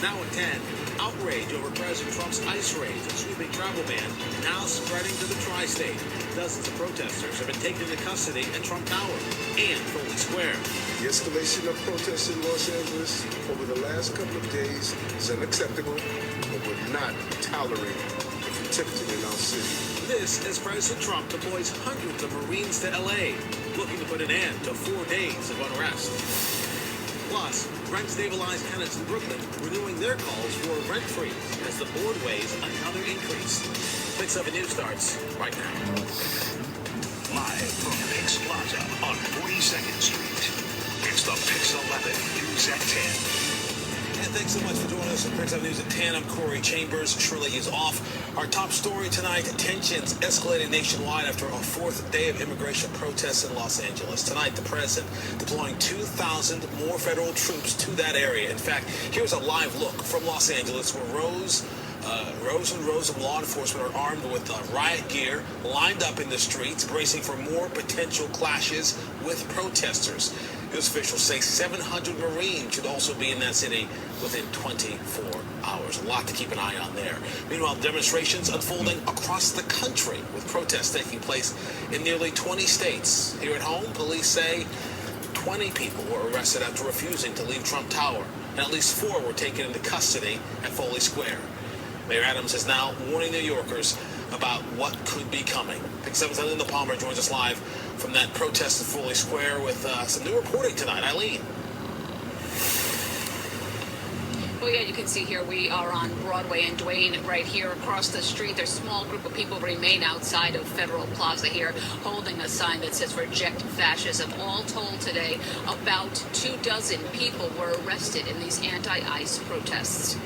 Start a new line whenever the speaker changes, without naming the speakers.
Now at 10, outrage over President Trump's ICE raids and sweeping travel ban now spreading to the tri-state. Dozens of protesters have been taken into custody at Trump Tower and Foley Square.
The escalation of protests in Los Angeles over the last couple of days is unacceptable, but we're not tolerating the futility in our city.
This as President Trump deploys hundreds of Marines to L.A., looking to put an end to 4 days of unrest. Plus, rent-stabilized tenants in Brooklyn renewing their calls for a rent freeze as the board weighs another increase. PIX 7 News starts right now.
Live from PIX Plaza on 42nd Street. It's the PIX 11 News at 10.
And thanks so much for joining us at PIX 7 News at 10. I'm Corey Chambers. Shirley is off. Our top story tonight, tensions escalating nationwide after a fourth day of immigration protests in Los Angeles. Tonight, the president deploying 2,000 more federal troops to that area. In fact, here's a live look from Los Angeles where rows and rows of law enforcement are armed with riot gear, lined up in the streets, bracing for more potential clashes with protesters. News officials say 700 Marines should also be in that city within 24 hours. A lot to keep an eye on there. Meanwhile, demonstrations unfolding across the country with protests taking place in nearly 20 states. Here at home, police say 20 people were arrested after refusing to leave Trump Tower, and at least 4 were taken into custody at Foley Square. Mayor Adams is now warning New Yorkers about what could be coming. PIX 7's Linda Palmer joins us live from that protest at Foley Square with some new reporting tonight. Eileen.
Well, yeah, you can see here we are on Broadway and Duane right here across the street. There's a small group of people remain outside of Federal Plaza here holding a sign that says reject fascism. All told today, about 24 people were arrested in these anti-ICE protests.